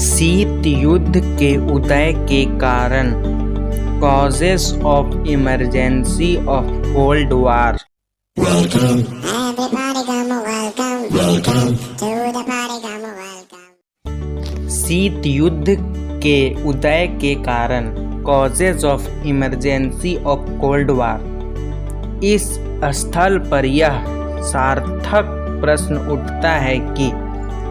शीत युद्ध के उदय के कारण, causes of emergency of cold war. Welcome to the party, welcome. शीत युद्ध के उदय के कारण, causes of emergency of cold war. इस स्थल पर यह सार्थक प्रश्न उठता है कि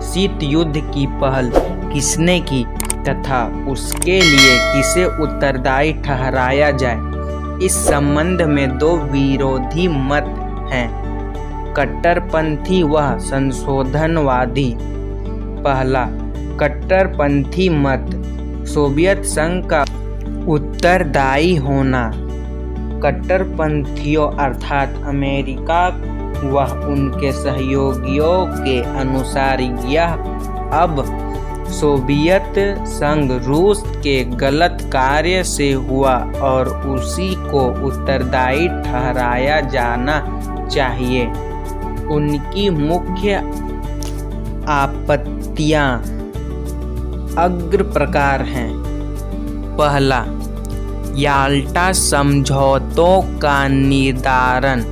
शीत युद्ध की पहल किसने की तथा उसके लिए किसे उत्तरदायी ठहराया जाए। इस संबंध में दो विरोधी मत हैं, कट्टरपंथी व संशोधनवादी। पहला कट्टरपंथी मत, सोवियत संघ का उत्तरदायी होना। कट्टरपंथियों अर्थात अमेरिका व उनके सहयोगियों के अनुसार यह अब सोवियत संघ रूस के गलत कार्य से हुआ और उसी को उत्तरदायी ठहराया जाना चाहिए। उनकी मुख्य आपत्तियां अग्र प्रकार हैं। पहला, याल्टा समझौतों का निर्धारण।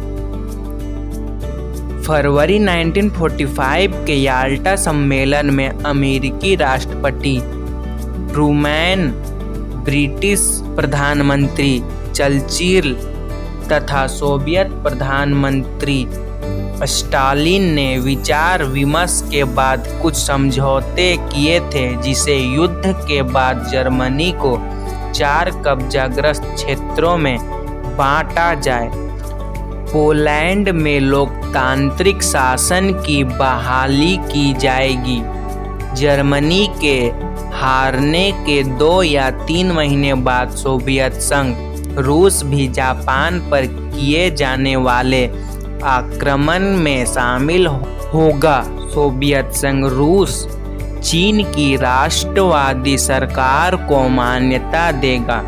फरवरी 1945 के याल्टा सम्मेलन में अमेरिकी राष्ट्रपति ट्रूमैन, ब्रिटिश प्रधानमंत्री चर्चिल तथा सोवियत प्रधानमंत्री स्टालिन ने विचार विमर्श के बाद कुछ समझौते किए थे, जिसे युद्ध के बाद जर्मनी को 4 कब्जाग्रस्त क्षेत्रों में बांटा जाए। पोलैंड में लोकतांत्रिक शासन की बहाली की जाएगी। जर्मनी के हारने के 2 या 3 महीने बाद सोवियत संघ रूस भी जापान पर किए जाने वाले आक्रमण में शामिल होगा। सोवियत संघ रूस चीन की राष्ट्रवादी सरकार को मान्यता देगा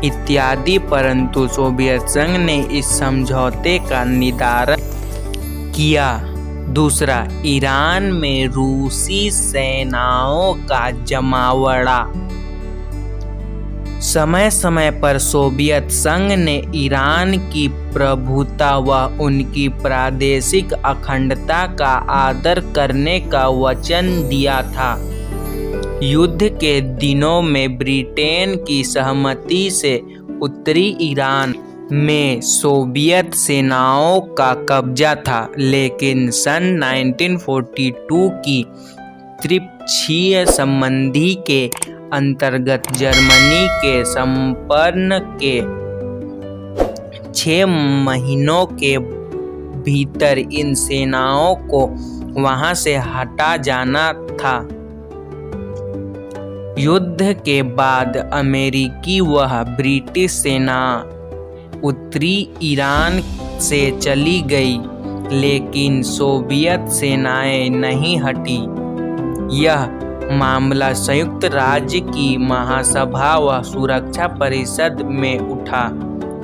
इत्यादि। परंतु सोवियत संघ ने इस समझौते का निर्धारण किया। दूसरा, ईरान में रूसी सेनाओं का जमावड़ा। समय समय पर सोवियत संघ ने ईरान की प्रभुता व उनकी प्रादेशिक अखंडता का आदर करने का वचन दिया था। युद्ध के दिनों में ब्रिटेन की सहमति से उत्तरी ईरान में सोवियत सेनाओं का कब्जा था, लेकिन सन 1942 की त्रिपक्षीय संधि के अंतर्गत जर्मनी के संपर्न के 6 महीनों के भीतर इन सेनाओं को वहां से हटा जाना था। युद्ध के बाद अमेरिकी व ब्रिटिश सेना उत्तरी ईरान से चली गई, लेकिन सोवियत सेनाएं नहीं हटी। यह मामला संयुक्त राज्य की महासभा व सुरक्षा परिषद में उठा।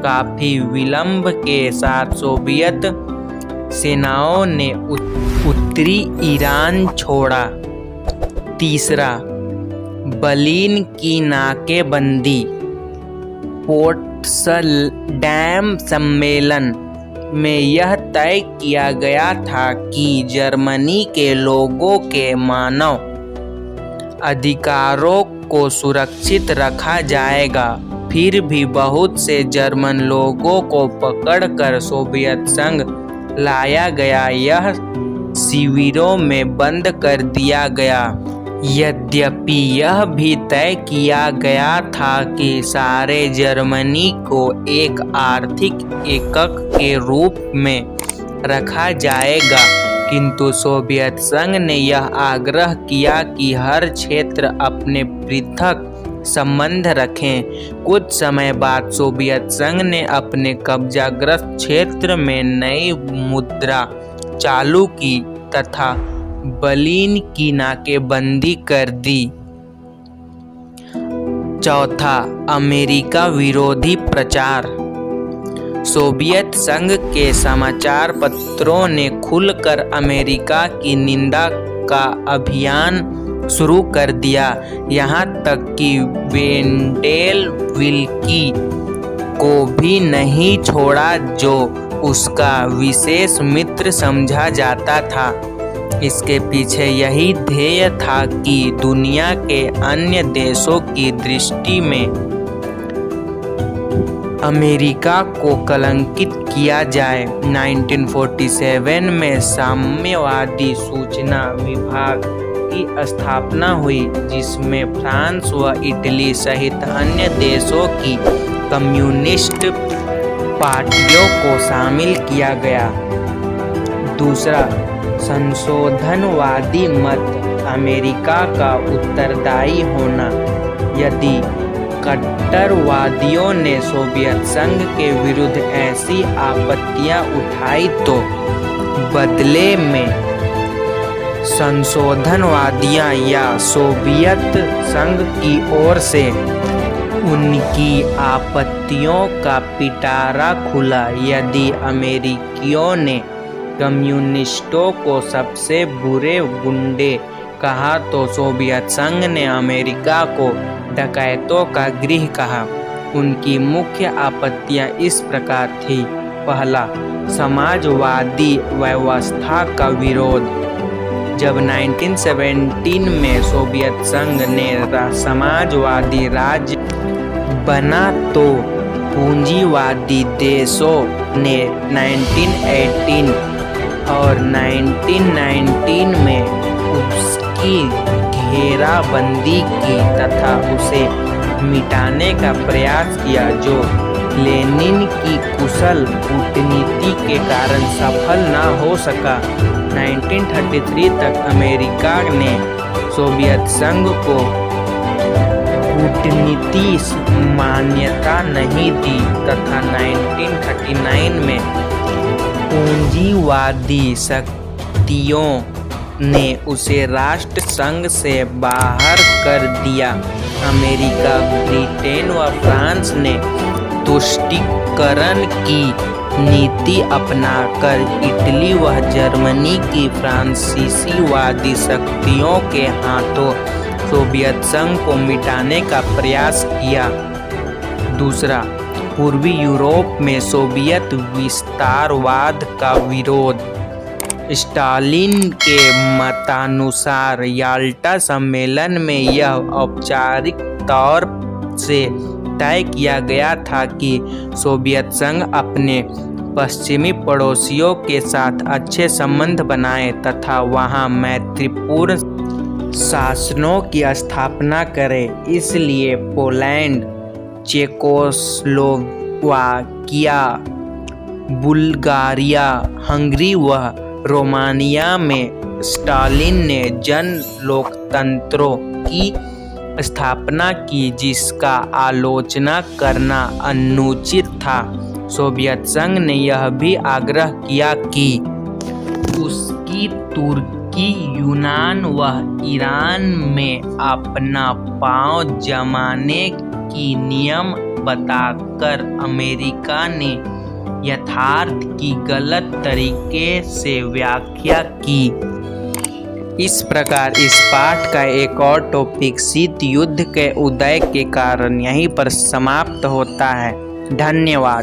काफी विलंब के साथ सोवियत सेनाओं ने उत्तरी ईरान छोड़ा। तीसरा, बर्लिन की नाकेबंदी। पोट्सडैम सम्मेलन में यह तय किया गया था कि जर्मनी के लोगों के मानव अधिकारों को सुरक्षित रखा जाएगा। फिर भी बहुत से जर्मन लोगों को पकड़कर सोवियत संघ लाया गया। यह शिविरों में बंद कर दिया गया। यद्यपि यह भी तय किया गया था कि सारे जर्मनी को एक आर्थिक एकक के रूप में रखा जाएगा, किंतु सोवियत संघ ने यह आग्रह किया कि हर क्षेत्र अपने पृथक संबंध रखें। कुछ समय बाद सोवियत संघ ने अपने कब्जाग्रस्त क्षेत्र में नई मुद्रा चालू की तथा बर्लिन की नाकेबंदी कर दी। चौथा, अमेरिका विरोधी प्रचार। सोवियत संघ के समाचार पत्रों ने खुलकर अमेरिका की निंदा का अभियान शुरू कर दिया, यहाँ तक कि वेंडेल विल्की को भी नहीं छोड़ा जो उसका विशेष मित्र समझा जाता था। इसके पीछे यही ध्येय था कि दुनिया के अन्य देशों की दृष्टि में अमेरिका को कलंकित किया जाए। 1947 में साम्यवादी सूचना विभाग की स्थापना हुई, जिसमें फ्रांस व इटली सहित अन्य देशों की कम्युनिस्ट पार्टियों को शामिल किया गया। दूसरा, संशोधनवादी मत अमेरिका का उत्तरदायी होना। यदि कट्टरवादियों ने सोवियत संघ के विरुद्ध ऐसी आपत्तियां उठाई तो बदले में संशोधनवादियां या सोवियत संघ की ओर से उनकी आपत्तियों का पिटारा खुला। यदि अमेरिकियों ने कम्युनिस्टों को सबसे बुरे गुंडे कहा तो सोवियत संघ ने अमेरिका को डकैतों का गृह कहा। उनकी मुख्य आपत्तियां इस प्रकार थी। पहला, समाजवादी व्यवस्था का विरोध। जब 1917 में सोवियत संघ ने समाजवादी राज्य बना तो पूंजीवादी देशों ने 1918 और 1919 में उसकी घेराबंदी की तथा उसे मिटाने का प्रयास किया, जो लेनिन की कुशल कूटनीति के कारण सफल न हो सका। 1933 तक अमेरिका ने सोवियत संघ को कूटनीति मान्यता नहीं दी तथा 1939 में पूंजीवादी शक्तियों ने उसे राष्ट्र संघ से बाहर कर दिया। अमेरिका, ब्रिटेन व फ्रांस ने तुष्टीकरण की नीति अपनाकर इटली व जर्मनी की फ्रांसीसीवादी शक्तियों के हाथों सोवियत संघ को मिटाने का प्रयास किया। दूसरा, पूर्वी यूरोप में सोवियत विस्तारवाद का विरोध। स्टालिन के मतानुसार याल्टा सम्मेलन में यह औपचारिक तौर से तय किया गया था कि सोवियत संघ अपने पश्चिमी पड़ोसियों के साथ अच्छे संबंध बनाए तथा वहां मैत्रीपूर्ण शासनों की स्थापना करे। इसलिए पोलैंड, चेकोस्लोवाकिया, बुल्गारिया, हंगरी व रोमानिया में स्टालिन ने जन लोकतंत्रों की स्थापना की, जिसका आलोचना करना अनुचित था। सोवियत संघ ने यह भी आग्रह किया कि उसकी तुर्की, यूनान व ईरान में अपना पांव जमाने की नियम बताकर अमेरिका ने यथार्थ की गलत तरीके से व्याख्या की। इस प्रकार इस पाठ का एक और टॉपिक शीत युद्ध के उदय के कारण यहीं पर समाप्त होता है। धन्यवाद।